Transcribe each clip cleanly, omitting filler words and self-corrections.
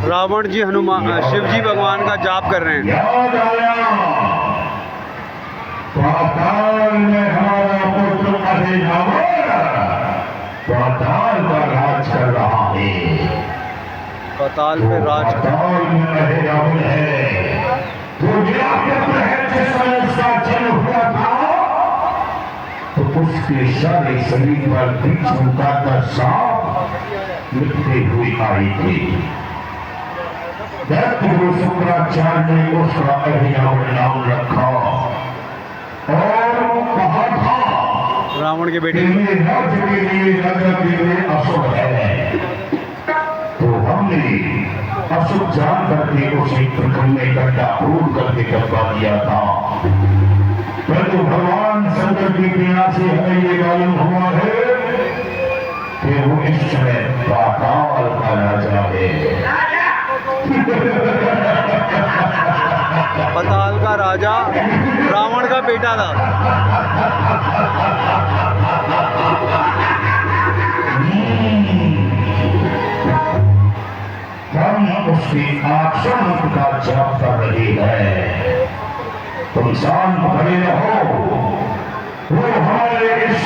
रावण जी हनुमान शिव जी भगवान का जाप कर रहे हैं। याद आया पाताल में हमारा पुत्र अरे रावण पाताल का राज कर रहा है। पाताल पे राज पाताल में अरे रावण है तो मेरा पुत्र है जिस समय उसका जन्म हुआ था तो उसके सारे शरीर पर बीच मुकाता सांप लिपटे हुए आई थी। गुरु शुक्राचार्य ने उसका अहिरावण नाम रखा और कहा था रावण के बेटे राज्य के लिए राजा के लिए अशुभ है। तो हमने अशुभ जान करके उसे प्रखंड में गड्ढा खोद करके डब्बा दिया था, परंतु भगवान शंकर की प्रेरणा से हमें ये मालूम हुआ है कि वो इस समय पाताल का राजा है। पाताल का राजा रावण का बेटा था। हम उसके आश्रम का जाप कर रहे हैं। तुम शांत खड़े रहो। वो हमारे इस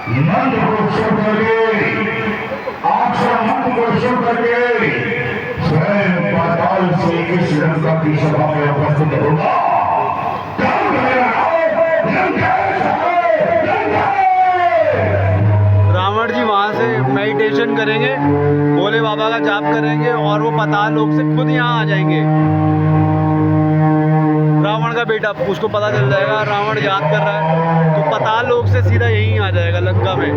मंत्र को सुन करके आश्रम मंत्र को सुन करके स्वयं पाताल से इस लंका की सभा में उपस्थित होगा। रावण जी वहां से मेडिटेशन करेंगे, भोले बाबा का जाप करेंगे और वो पाताल लोक से खुद यहाँ आ जाएंगे। रावण का बेटा, उसको पता चल जाएगा रावण याद कर रहा है तो पाताल लोक से सीधा यहीं आ जाएगा लंका में।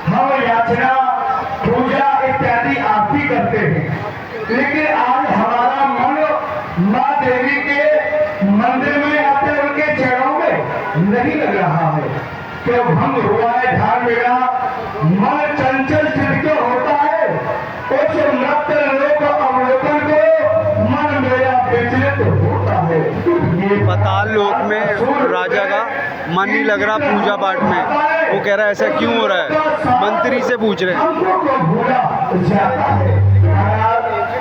हम याचना पूजा इत्यादि आप ही करते हैं, लेकिन आज हमारा मन माँ देवी के मंदिर में आते उनके चरणों में नहीं लग रहा है। क्यों भंग हुआ है ध्यान मेरा, मन चंचल चित्त होता है। उस नृत्य लोक अवलोकन को मन मेरा विचलित होता है। ये पाताल लोक में राजा का मन नहीं लग रहा पूजा पाठ में। वो कह रहा है ऐसा क्यों हो रहा है, मंत्री से पूछ रहे हैं।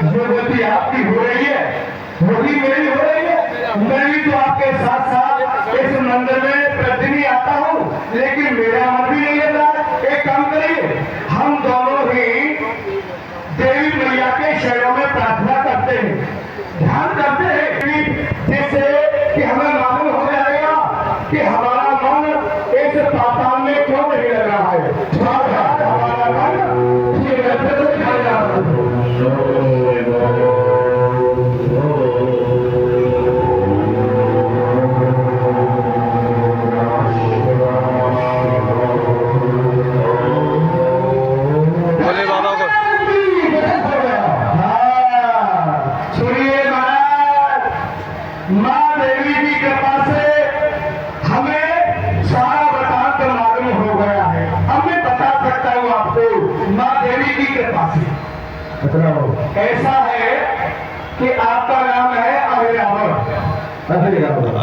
जो गलती आपकी हो रही है वही मेरी हो रही है। मैं भी तो आपके साथ साथ इस मंदिर में प्रतिदिन आता हूँ, लेकिन मेरा मन भी नहीं लेता। एक काम करिए, हम दोनों ही देवी मैया के शरणों में प्रार्थना करते हैं, ध्यान करते हैं, जिससे कि हमें मालूम हो जाएगा कि हमारा मन इस पाताल में क्यों नहीं लग रहा है। हमारा मन ये नजर से खा जाता है। माँ देवी की कृपा से हमें सारा वृतांत मालूम हो गया है। अब मैं बता सकता हूँ आपको माँ देवी की कृपा से। ऐसा है कि आपका नाम है अहिरावण।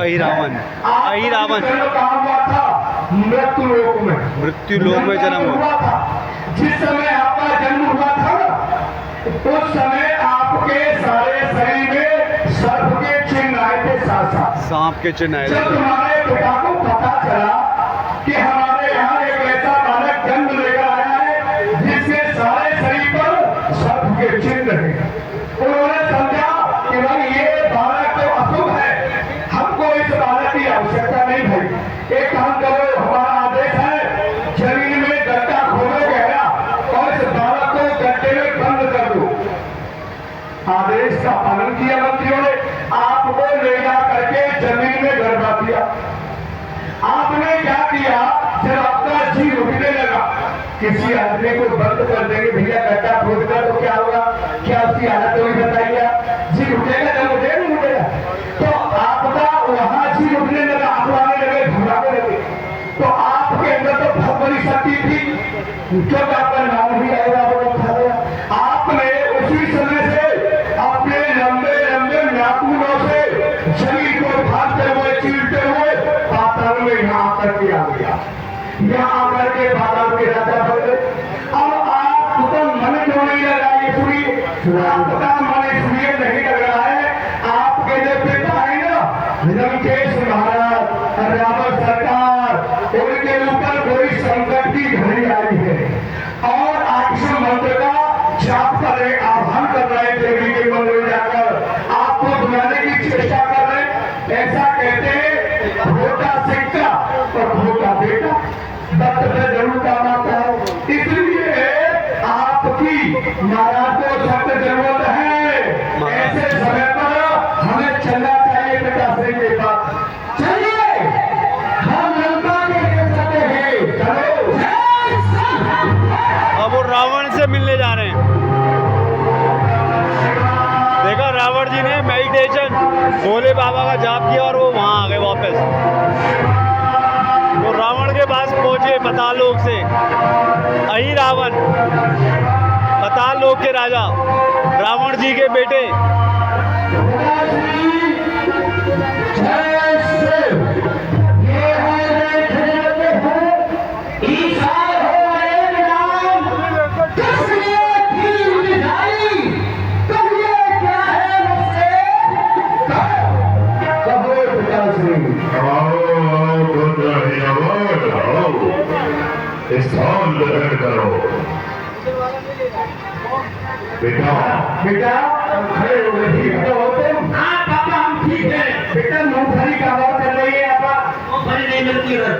अहिरावण कहाँ हुआ था? मृत्यु लोक में। मृत्यु लोक में जन्म हुआ था। जिस समय आपका जन्म हुआ था उस समय आपके सारे शरीर में सर्प के चिन्ह आए थे, साथ सांप के चिन्ह आए थे। जब तुम्हारे पिता को पता चला कि हमारे यहाँ एक ऐसा बालक जन्म लेकर आया है जिसके सारे शरीर पर सर्प के चिन्ह है, उन्होंने समझा कि भाई ये बालक तो अशुभ है, हमको इस बालक की आवश्यकता नहीं भाई। एक काम करो, हमारा आदेश है जमीन में गड्ढा खोदो गहरा और इस बालक को गड्ढे में बंद कर दो। आदेश का पालन किया मंत्रियों ने, आपको ले जा करके जमीन में गड़बा दिया। आपने क्या किया, जब आपका जी रुकने लगा, किसी आदमी को बंद कर देंगे, भैया गड्ढा खोद कर, तो क्या होगा, क्या उसकी हालत होगी बताइए। जी रुकेगा जब मुझे नहीं रुकेगा, तो आपका वहां जी रुकने लगा, आप आने लगे, घुमाने लगे, तो आपके अंदर तो बहुत बड़ी शक्ति थी, जब आपका नाम भी आएगा वो खा गया। आपने उसी समय से अपने लंबे लंबे नाखूनों से जमीन को भागते हुए, चीरते हुए पाताल में यहाँ आकर के आ गया, यहाँ आकर के पाताल के राजा बन गए। अब आपको मन क्यों नहीं लगा, ये सुनिए, आपका मन इसलिए नहीं लग रहा है, आपके जो पिता है ना लंकेश महाराज, रावण सरकार, उनके ऊपर कोई संकट की घड़ी आई है और आयुष्य मंत्र का जाप कर रहे, आह्वान कर रहे, देवी के मंदिर में जाकर आपको बुलाने की चेष्टा कर रहे। ऐसा कहते हैं भोटा सिक्का और भोटा बेटा वक्त पे जरूर काम आता है, इसलिए आपकी महाराज को सख्त जरूरत है। ऐसे समय पर हमें चलना चाहिए पिताश्री के पास। चलिए हम लंका के ले सकते हैं, चलो। अब वो रावण से मिलने जा रहे हैं। देखा, रावण जी ने मेडिटेशन भोले बाबा का जाप किया और वो वहाँ आ गए वापस। तो रावण के पास पहुंचे पाताल लोक से। अही रावण, पाताल लोक के राजा, रावण जी के बेटे। स्थान ग्रहण करो। बेटा बेटा खड़े हो गए, ठीक तो होते। हाँ पापा हम ठीक है। बेटा मूंगफली का भाव चल रही है, पापा मूंगफली नहीं मिलती उधर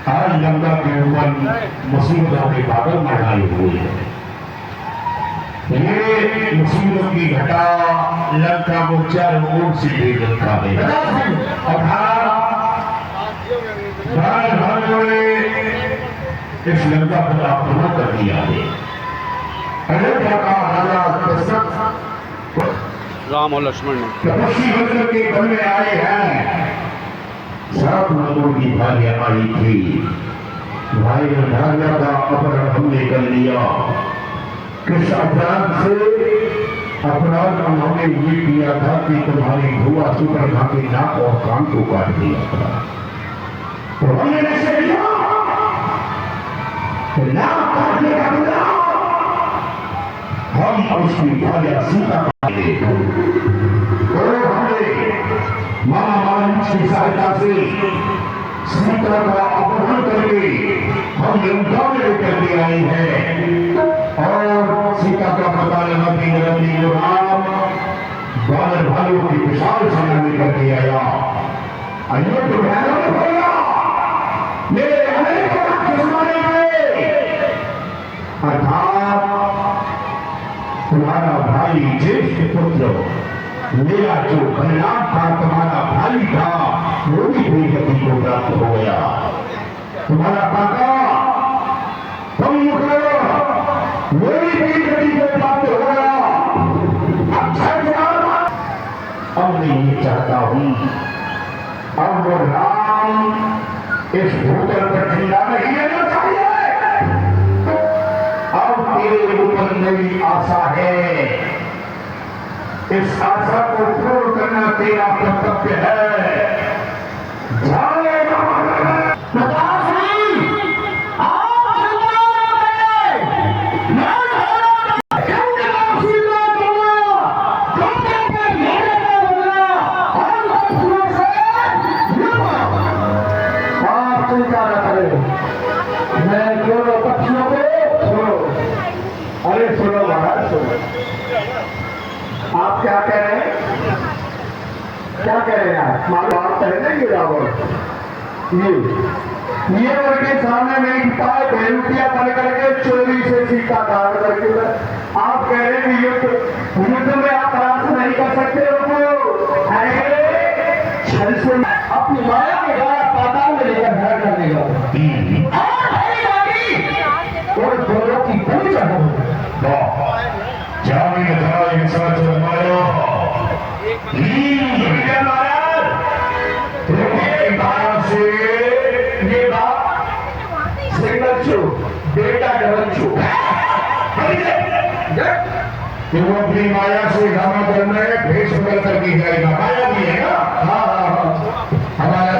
आज लंका के ऊपर मुसीबतों के बादल मंडराए हुए हैं। ये मुसीबतों की घटा लंका को चारों ओर से घेर रखा है। इस लंका पर आक्रमण कर दिया है। अयोध्या का राजा दशरथ राम और लक्ष्मण ने तपस्वी बनकर के वन में आए हैं। 7 नदियों की भारियां आई थी, भाई भारिया का अपहरण हमने कर लिया। किस अपराध से? अपराध उन्होंने ये किया था कि तुम्हारी भुआ सुपर्णा के नाक और कान को काट दिया था। तो हमने निश्चय किया नाक काटने का बदला हम उसकी भारिया सीता काटे। तो हमने मामा मालिक की सहायता से सीता का अपहरण करके हम लंका में लेकर के आए हैं और सीता का पता लगाते लगाते राम बानर भाइयों की विशाल सेना लेकर के आया। अयोध्या तो भयानक हो गया, मेरे अनेक मारे गए। अर्थात तुम्हारा भाई ज्येष्ठ पुत्र मेरा जो बलिदान था, तुम्हारा भाई था, वो भी बेगति को प्राप्त हो गया। तुम्हारा काका तुम वो भी बेगति को प्राप्त हो गया। अब मैं ये चाहता हूं, अब वो राम इस भूतल पर जिंदा नहीं रहना चाहिए। अब तेरे ऊपर मेरी आशा है, इस आशा को पूर्ण करना तेरा कर्तव्य है। आप चिंता न करें, मैं दोनों पक्षियों को सुनो। अरे सुनो महाराज, सुनो। आप क्या कह रहे हैं? क्या कह रहे हैं आप? मालूम बात है ना ये रावण, ये उनके सामने नहीं पाए बेरुतिया बन करके चोरी से सीता धारण करके आप कह रहे हैं कि युद्ध में आप परास्त नहीं कर सकते हो। अरे छल से अपनी माया के द्वारा पाताल में लेकर धारण करने का और दोनों की पूजा हो बेटा डबल तो वो अपनी माया से ड्रामा करना है, भेष बदल कर की जाएगा। माया भी है ना। हाँ हमारा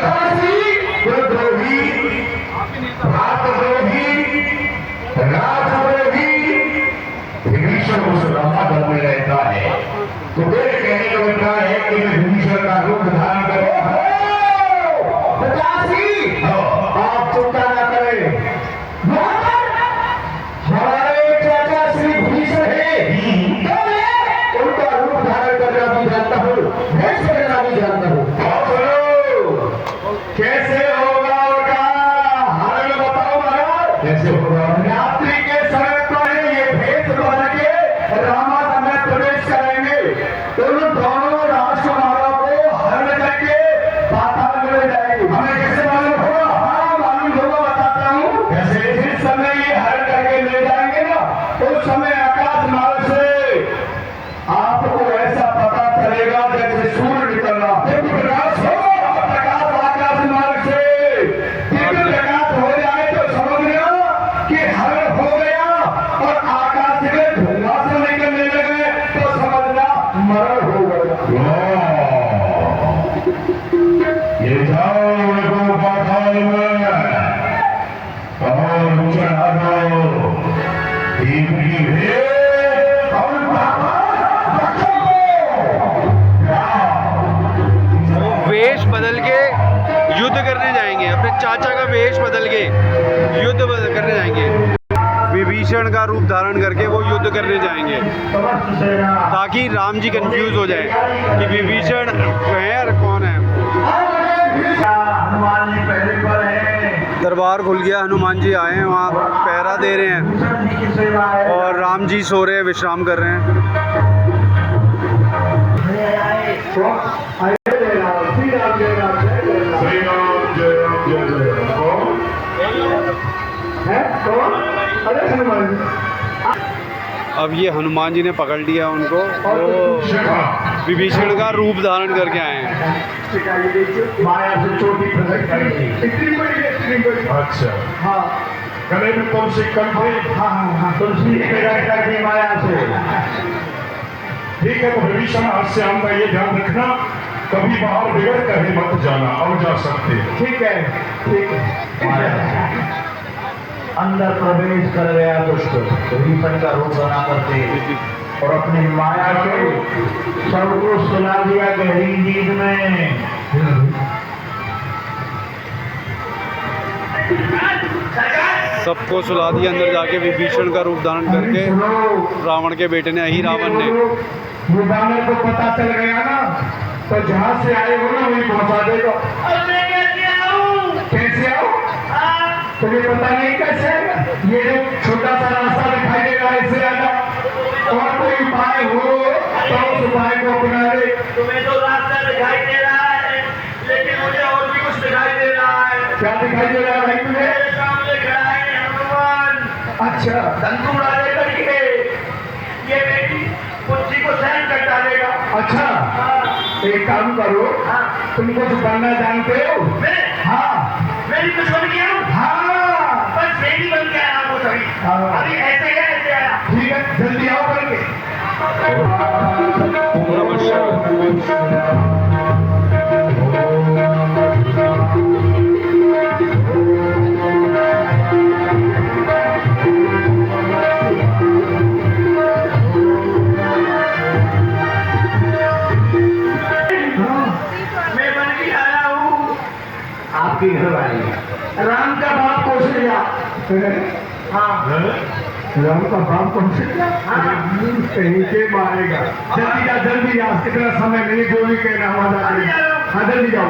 द्रोही, भातद्रोही, राजद्रोही विभीषण उस रामागढ़ में रहता है। तो मेरे कहने का मतलब है कि मैं विभीषण का रूप धारण कर आप चिंता न करें, हमारे चाचा श्री भीषण है, उनका रूप धारण करना भी जानता हूँ, भेष करना भी जानता हूँ। कैसे होगा उनका हरण बताओ महाराज। कैसे होगा? रात्रि के समय पर ये भेष बन के रामायण में प्रवेश करेंगे, उन दोनों राजकुमारों को हरण करके पाताल में ले जाएंगे। हमें कैसे मालूम होगा? हाँ मालूम होगा, बताता हूँ। कैसे? जिस समय ये हरण करके ले जाएंगे ना, उस समय आकाश मार्ग से आपको ऐसा पता चलेगा जैसे सूर्य निकलना। प्रकाश हो, प्रकाश आकाश मार्ग से दिव्य प्रकाश हो जाए तो समझना कि हरण हो गया, और आकाश में धुआं से निकलने लगे तो समझना मरण हो गया। ये जाओ उनको पाताल में और चढ़ा दो दीप की भेंट और वो वेश बदल के युद्ध करने जाएंगे, अपने चाचा का वेश बदल के युद्ध करने जाएंगे। विभीषण का रूप धारण करके वो युद्ध करने जाएंगे, ताकि राम जी कंफ्यूज हो जाए कि विभीषण है और कौन है। हनुमान जी पहले पर है, दरबार खुल गया, हनुमान जी आए हैं, वहाँ पहरा दे रहे हैं कृष्ण जी की सेवा है। और राम जी सो रहे हैं, विश्राम कर रहे हैं। श्री राम जय राम जय जय राम। है कौन? अरे हनुमान जी। अब ये हनुमान जी ने पकड़ लिया उनको, वो विभीषण का रूप धारण करके आए हैं। माया से चोटी प्रकट करेगी, इतनी बड़ी। अच्छा हाँ गले में तुलसी कंठी। हाँ हाँ हाँ, तुलसी प्रकट करके माया से। ठीक है, तो विभीषण आज से हमका ये ध्यान रखना, कभी बाहर बिगड़ कर ही मत जाना, और जा सकते हैं। ठीक है, ठीक है। अंदर प्रवेश कर गया दुष्ट, विभीषण का रूप बना करके और अपनी माया से सबको सुला दिया गहरी नींद में। सबको सुला दिया अंदर जाके विभीषण का रूप धारण करके रावण के बेटे ने, ही रावण ने। युद्धाने को पता चल गया ना, तो जहाँ से आए हो ना वही पहुँचा देगा। कैसे आओ? तुम्हें पता नहीं कैसे आएगा? ये जो छोटा सा रास्ता दिखाई दे रहा है, इससे आएगा। और कोई उपाय हो तो उस उपाय को अपना ले। तुम्हें तो रास्ता दिखाई दे रहा है, लेकिन मुझे और भी कुछ दिखाई दे रहा है। क्या दिखाई दे रहा है भाई तुझे? मेरे सामने खड़ा है हनुमान। अच्छा, धनकुड़ा लेकर के ये बेटी पुत्री को सहन कर डालेगा। अच्छा हाँ, एक काम करो, हाँ। तुम कुछ बनना जानते हो? मैं हाँ मेरी कुछ बन गया हूँ, हाँ, बस मेरी बन के आया वो सभी। हाँ। अभी ऐसे है, ऐसे आया। ठीक है, जल्दी आओ करके। मैं बन के आया हूँ आपकी घर वाली राम का बाप कौशल्या। हाँ, राम का बाप कौन से कहीं के मारेगा। जल्दी जा जल्दी जा, कितना समय नहीं, जो भी कहना हमारा। हाँ जल्दी जाओ।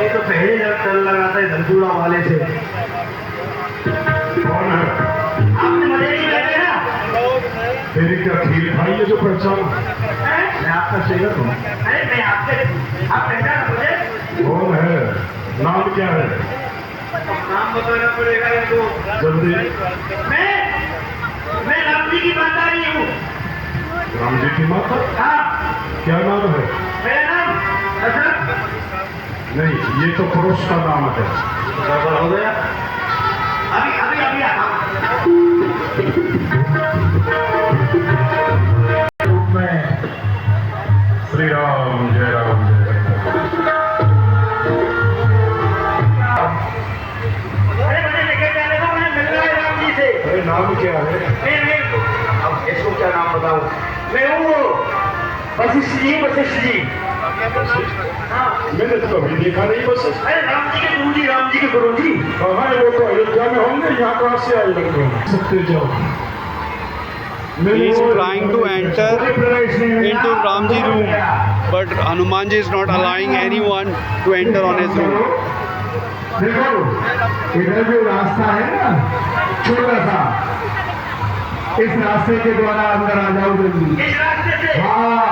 ये तो पहले चल लगा था धनपुरा वाले से। कौन है? आपने मजे नहीं बैठे ना? तेरी क्या खीर भाई है जो पहचान? मैं आपका सेवक हूँ। अरे मैं आपसे, आप पहचाना मुझे? कौन है? नाम क्या है? नाम बताना पड़ेगा इनको। जल्दी। मैं राम जी की माता ही हूँ। राम जी की माता? हाँ, क्या नाम है? मेरा नाम दशरथ। नहीं, ये तो पुरुष का नाम है। गड़बड़ हो गया। अभी अभी अभी आता हूँ। श्री राम जय राम जय अरे मुझे लेके जाने को मुझे मिल रहा है राम जी से। अरे नाम क्या है? नहीं अब इसको क्या नाम बताऊँ? मैं हूँ वशिष्ठ जी। हाँ, मैंने तो कभी देखा नहीं बस। अरे राम जी के गुरु जी। कहाँ है वो? तो अयोध्या में होंगे, यहाँ कहाँ से आए लगभग? सकते जाओ। He is trying to enter into Ramji room, but Hanumanji is not allowing anyone to enter on his room. देखो इधर जो रास्ता है ना छोटा सा, इस रास्ते के द्वारा अंदर आ जाओ जल्दी। इस रास्ते से? हाँ,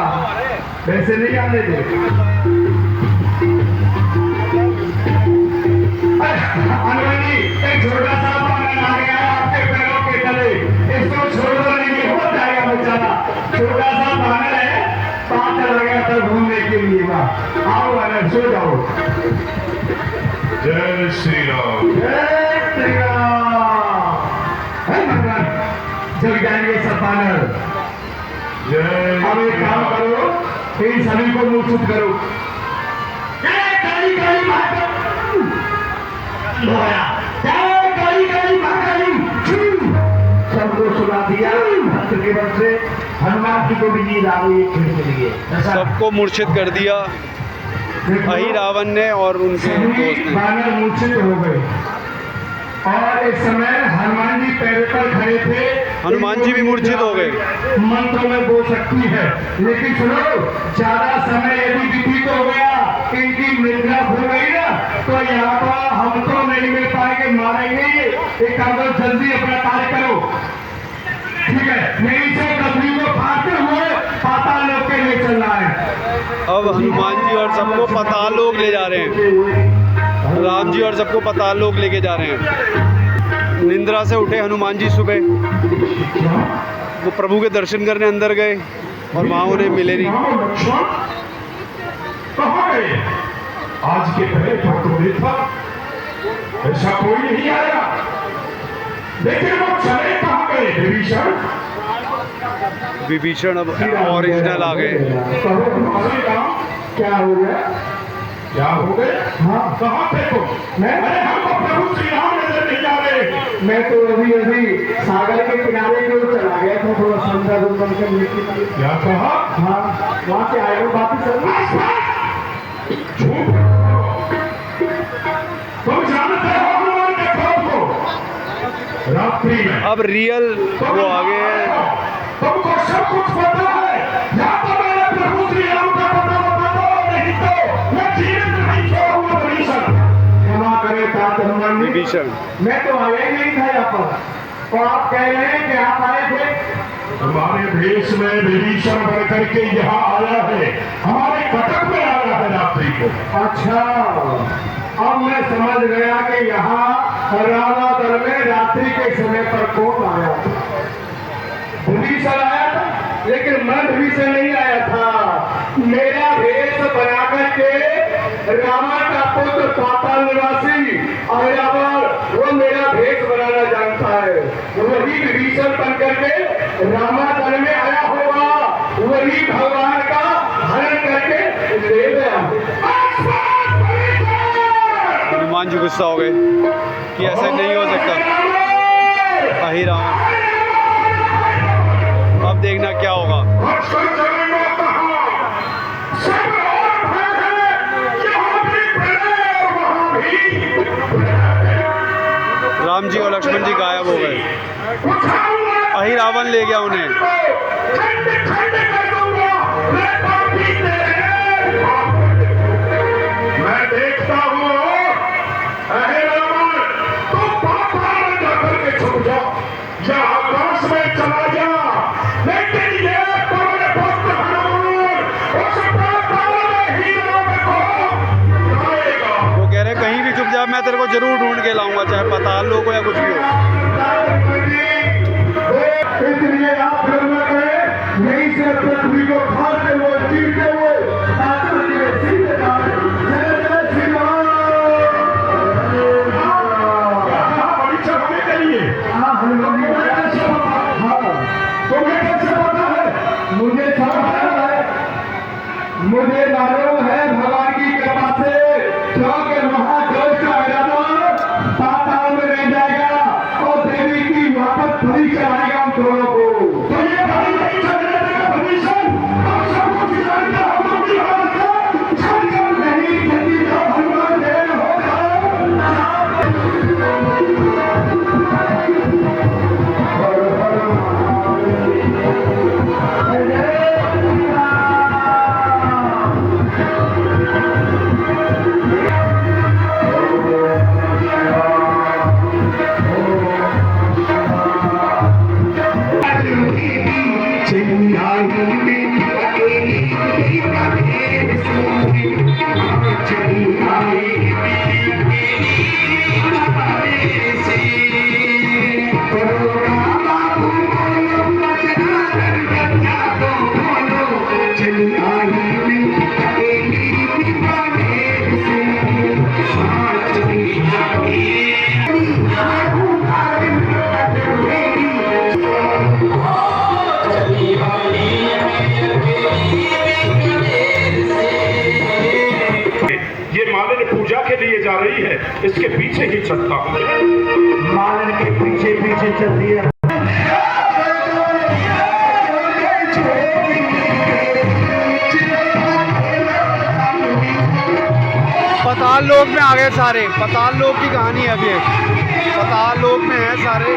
वैसे नहीं आने दे। हनुमान जी, एक छोटा सा बानर आ गया आपके पैरों के तले, इसको छोड़ दो, नहीं हो जाएगा बेचारा। छोटा सा बानर है, पाँव चला गया था घूमने के लिए। वाह, आओ बानर, सो जाओ। जय श्री राम। जय श्री राम। हे भगवान, जग जाएंगे सब बानर। जय। अब एक काम करो, इन सभी को मूर्छित करो। जय काली काली माता, जय काली काली माता। सबको सुना दिया। भक्त के बल से हनुमान जी को भी नींद आ गई खेल के लिए। सबको मूर्छित कर दिया अही रावण ने और उनके दोस्त ने। बानर मूर्छित हो गए और इस समय हनुमान जी पैर पर खड़े थे। हनुमान जी भी मूर्छित हो गए। मन तो में बोल सकती है, लेकिन सुनो, ज्यादा समय यदि व्यतीत हो गया, इनकी निद्रा हो गई ना, तो यहाँ पर हम तो नहीं मिल पाएंगे, मारेंगे। एक काम करो, जल्दी अपना कार्य करो, ठीक है? नहीं से पृथ्वी को फाड़ते हुए पाताल लोक के लिए चलना है। अब हनुमान जी और सबको पाताल लोक ले जा रहे हैं। राम जी और सबको पाताल लोक लेके जा रहे हैं। निंद्रा से उठे हनुमान जी सुबह, वो प्रभु के दर्शन करने अंदर गए और वहाँ उन्हें मिले नहीं। कहाँ गए? आज के पहले पर तो देखा ऐसा कोई नहीं आया, लेकिन वो चले कहाँ गए? विभीषण। विभीषण अब ओरिजिनल आ गए। क्या हो गया? क्या हो गए? हाँ, कहाँ थे तुम? मैं? अरे हमको प्रभु श्री राम नजर नहीं आ रहे। मैं तो अभी सागर के किनारे की ओर चला गया था, थोड़ा संध्या बन के लिए। क्या कहा? हाँ, वहाँ से आए हो वापिस। झूठ। तुम जानते हो हनुमान के खौफ को? रात्रि में अब रियल वो आ गए हैं। तुमको सब कुछ पता है, या तो मेरे प्रभु श्री राम का पता बता दो, नहीं तो मैं जीवित नहीं छोड़ूंगा। विभीषण। क्षमा करे तात हनुमान जी, विभीषण, मैं तो आया ही नहीं था यहाँ पर, और आप कह रहे हैं कि आप आए थे। हमारे देश में विभीषण बन करके यहाँ आया है, हमारे कटक में आया है रात्रि को। अच्छा, अब मैं समझ गया कि यहाँ रावण दल में रात्रि के समय पर कौन आया था। विभीषण आया था, लेकिन मैं विभीषण नहीं आया था। मेरा भेष बनाकर के रावण का पुत्र पाताल निवासी अहिरावण, वो मेरा भेष बनाना जानता है। वही विभीषण बन करके रावण दल में आया होगा, वही भगवान का हरण करके ले गया। हनुमान जी गुस्सा हो गए कि ऐसा नहीं हो सकता। अही रावण, अब देखना क्या होगा। सब और भय है, यहाँ भी प्रलय अही रावण ले गया उन्हें। खंड खंड कर दूंगा, मैं पापी तेरे। मैं देखता हूँ, अहे रावण, तू पाताल में जाकर के छुप जा या आकाश में चला जा, लेकिन ये पवन पुत्र हनुमान उस पाताल में ही रावण को लाएगा। वो कह रहे कहीं भी छुप जा, मैं तेरे को जरूर ढूंढ के लाऊंगा, चाहे पाताल लोक हो या कुछ भी हो। इसलिए आप फिर न करें, यहीं से पृथ्वी को खाते हुए चीरते हुए ताकत के सीधे जाए। जय जय श्री राम। यहाँ परीक्षा होने के लिए हाँ, तुम्हें कैसे पता है? मुझे सब मालूम है। मुझे मालूम है भगवान की कृपा से क्योंकि महादेव का इरादा पाताल में रह जाएगा और देवी की वापस बलि कराएगा हम दोनों को। तो ये भाई नहीं चलने देगा परमिशन, आप सबको सिखाएंगे हम लोग की हालत से छलकल नहीं चलती तो हनुमान देव होगा। ये मालिन पूजा के लिए जा रही है, इसके पीछे ही चलता हूँ। मालन के पीछे पीछे चल दिया। पाताल लोक में आ गए सारे। पाताल लोक की कहानी है अभी। पाताल लोक में है सारे।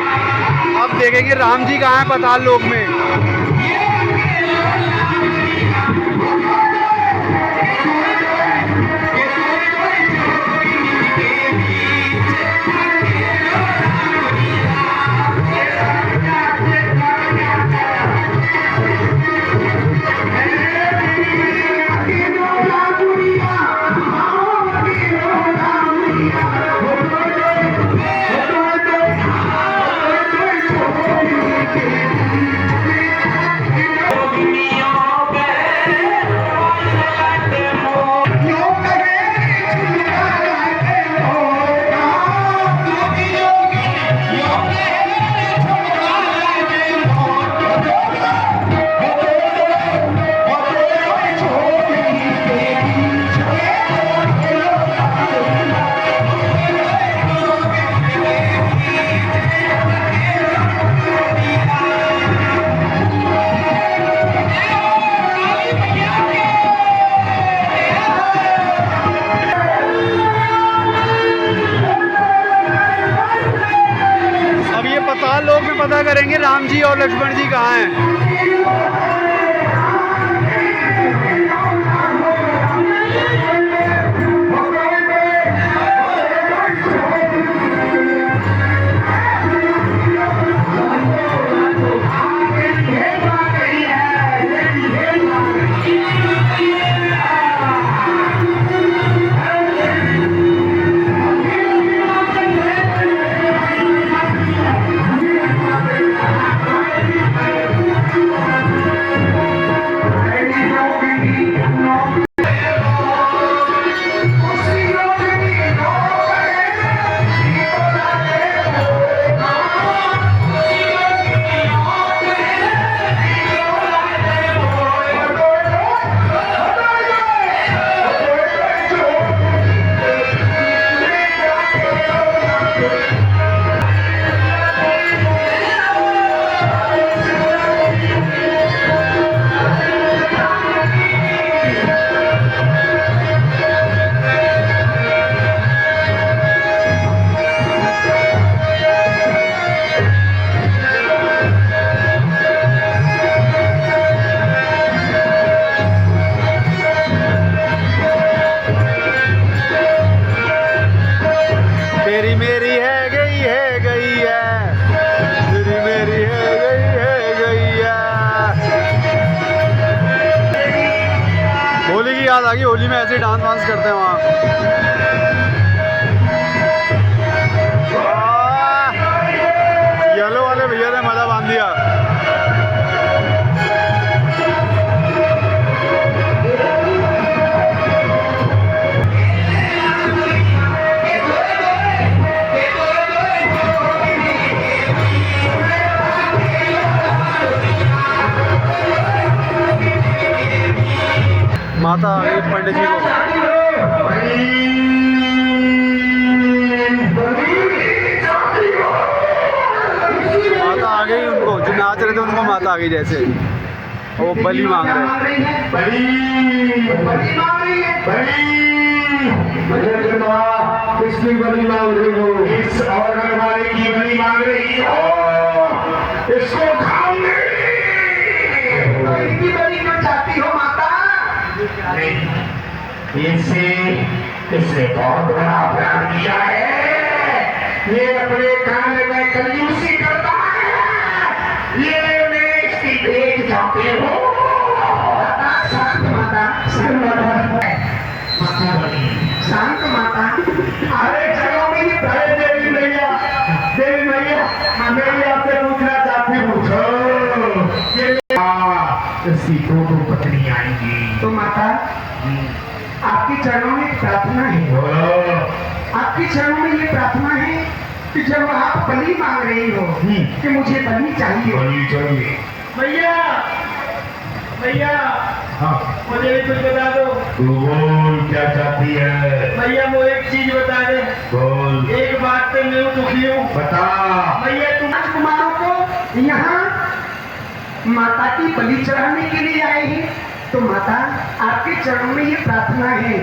अब देखेंगे राम जी कहाँ हैं पाताल लोक में। पाताल लोक में पता करेंगे राम जी और लक्ष्मण जी कहाँ हैं। की होली में ऐसे ही डांस वांस करते हैं वहाँ। येलो वाले भैया ने मजा बांध दिया। माता आ गई पंडित जी को। माता आ गई, उनको जो नाच रहे थे उनको माता आ गई, जैसे वो बलि मांग रहे हैं। किसकी बलि मांग रही हो? इस औरत वाले की बलि मांग रही हो। इसको खाओगे? इनकी बलि क्यों चाहती हो माता? इसने बहुत बड़ा अपराध किया है। ये अपने कान में कंजूसी करता है। ये मैं इसकी भेंट चाहती हूँ। शांत माता, शांत माता। अरे चलो मेरी देवी मैया, देवी मैया, मेरी आपसे पूछना चाहती हूँ। इसकी दो पत्नी आएंगी तो माता आपके चरणों में प्रार्थना है। आपके चरणों में ये प्रार्थना है कि जब आप बलि मांग रही हो कि मुझे बलि चाहिए। भैया भैया, हाँ मुझे भी कुछ बता दो। तू बोल क्या चाहती है? भैया वो एक चीज बता दे। बोल। एक बात पे मैं दुखी हूँ। बता। भैया तुम राजकुमारों को यहाँ माता की बलि चढ़ाने के लिए आए हैं, तो माता आपके चरणों में ये प्रार्थना है।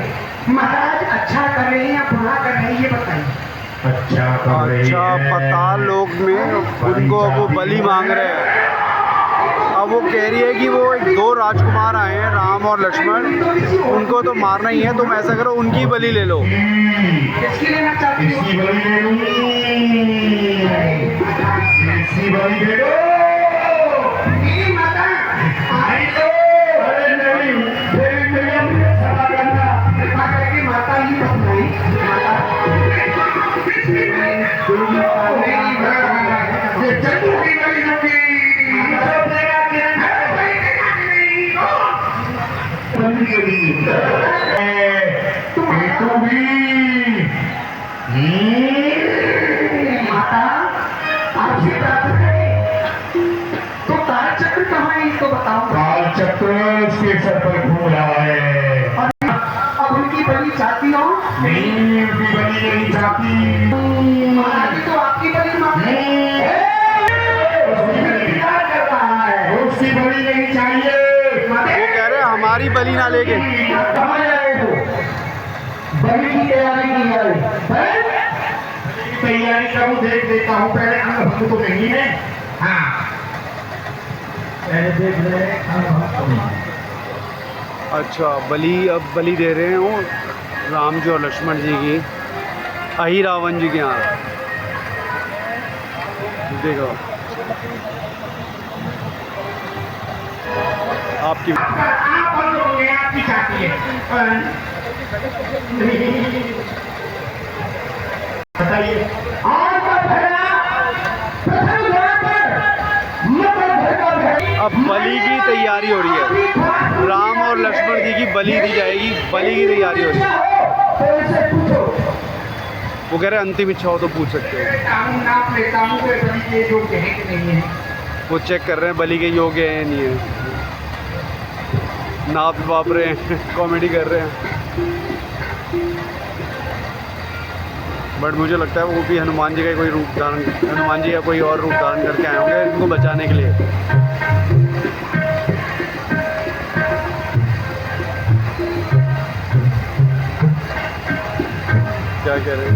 महाराज अच्छा कर रहे हैं या बुरा कर रहे हैं ये बताइए। अच्छा पताल लोक में उनको वो बलि मांग रहे हैं। अब वो कह रही है कि वो दो राजकुमार आए हैं, राम और लक्ष्मण, उनको तो मारना ही है, तुम ऐसा करो उनकी बलि ले लो। किसकी लेना चाहती हो? इसकी बलि ले लो। इसकी बलि ले लो। माता ही बताई। माता आपसे प्रार्थना है तो काल चक्र कहाँ है इसको बताओ। काल चक्र उसके सर पर घूम रहा है। अब उनकी बलि चाहती हो? नहीं, उनकी बलि नहीं चाहती। महाराज तो आपकी बलि मांगते हैं। उसकी बलि नहीं चाहिए। वो कह रहे हैं हमारी बलि ना लेके। कहाँ जाए हो? बलि की तैयारी की जाए। तैयारी करूँ, देख देता हूँ। पहले अंग तो नहीं है। हाँ पहले देख ले। अच्छा बलि, अब बलि दे रहे हैं वो राम जी और लक्ष्मण जी की, अही रावण जी के यहाँ। देखो आपकी आपकी चाहती है। बताइए। अब बलि की तैयारी हो रही है, राम और लक्ष्मण जी की बलि दी जाएगी, बलि की तैयारी हो रही है। वो कह रहे हैं अंतिम इच्छा हो तो पूछ सकते हो। वो चेक कर रहे हैं बलि के योग्य है नहीं है, नाप वाप रहे हैं, कॉमेडी कर रहे हैं। बट मुझे लगता है वो भी हनुमान जी का कोई रूप धारण, हनुमान जी का कोई और रूप धारण करके आए होंगे इनको बचाने के लिए। क्या कह रहे हैं?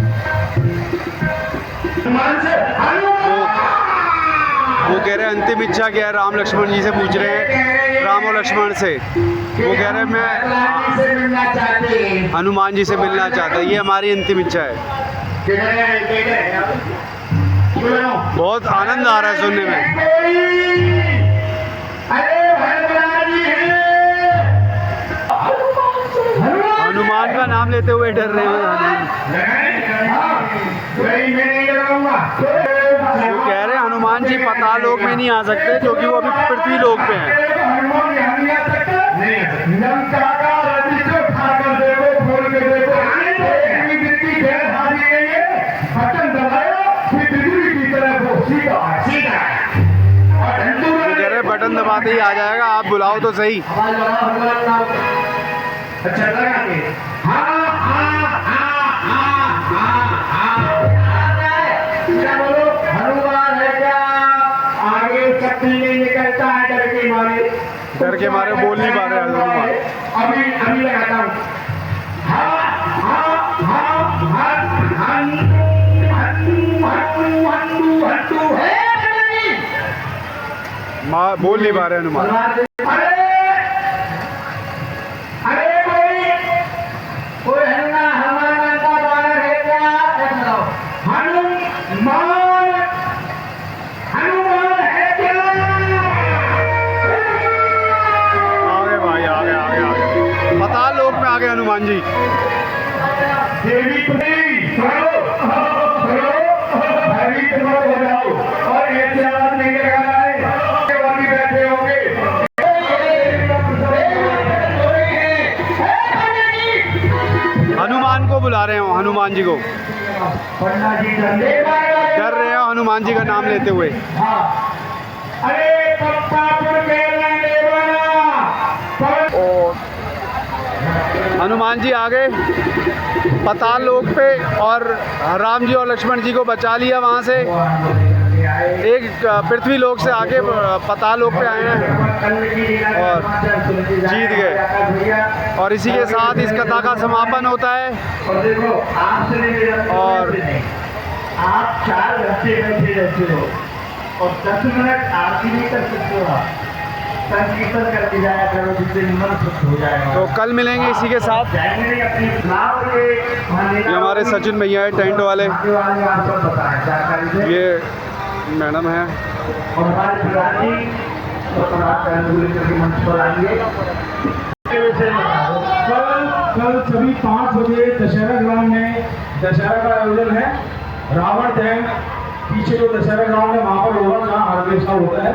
वो कह रहे हैं अंतिम इच्छा क्या है, राम लक्ष्मण जी से पूछ रहे हैं, राम और लक्ष्मण से। वो कह रहे हैं मैं हनुमान जी से मिलना चाहता है, ये हमारी अंतिम इच्छा है। बहुत आनंद आ रहा है सुनने में। लेते हुए डर रहे हैं। नहीं मैं नहीं लगाऊंगा। वो कह रहे हैं हनुमान जी पाताल लोक में नहीं आ सकते क्योंकि वो अभी पृथ्वी लोक पे हैं। हनुमान यहाँ नहीं आ सकता। लंका का रजिस्टर उठाकर देखो, खोल के देखो, की गैर हाजिर है ये। बटन दबाया फिर बिजली की तरह वो सीधा सीधा। और हिंदू वो कह रहे हैं बटन दबाते ही आ जाएगा, आप बुलाओ तो सही। अच्छा लगा के क्या बोलो, हनुमान है क्या? आगे शक्ति नहीं निकलता है डर के मारे। डर के मारे बोल नहीं पा रहे हनुमान। अभी अभी लगाता हूँ। बोल नहीं पा रहे हनुमान। अरे कोई हनुमान का बानर है क्या? हनुमान हनुमान है क्या? आगे भाई आगे आगे आगे पाताल लोक में आगे हनुमान जी। देवी पुत्री सुनो भयभीत मत हो जाओ और ऐसे आवाज नहीं लगाना है। वाली बैठे होंगे हनुमान को बुला रहे हो, हनुमान जी को पन्ना जी डर रहे हो हनुमान जी का नाम लेते हुए। हाँ अरे पप्पापुर मेला हनुमान जी आगे पाताल लोक पे और राम जी और लक्ष्मण जी को बचा लिया वहाँ से। एक पृथ्वी लोक से आगे पाताल लोक पे आए हैं और जीत गए। और इसी के साथ इस कथा का समापन होता है। और देखो और आप 4 घंटे बैठे रहते हो और 10 मिनट आरती नहीं कर सकते हो। आप संकीर्तन करके जाया करो जिससे मन शुद्ध हो जाएगा। तो कल मिलेंगे इसी के साथ। ये ये हमारे सचिन भैया है टेंट वाले, ये मैडम है। और हमारे प्रधानी मंच पर आएंगे। कल सभी 5 बजे दशहरा ग्राउंड में दशहरा का आयोजन है। रावण दहन पीछे जो दशहरा ग्राउंड है वहाँ पर होगा, जहाँ हमेशा होता है।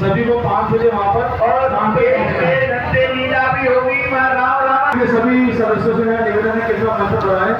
सभी को 5 बजे वहाँ पर और लीला भी होगी। सभी सदस्यों से मेरा निवेदन है कृपया मंच पर आए।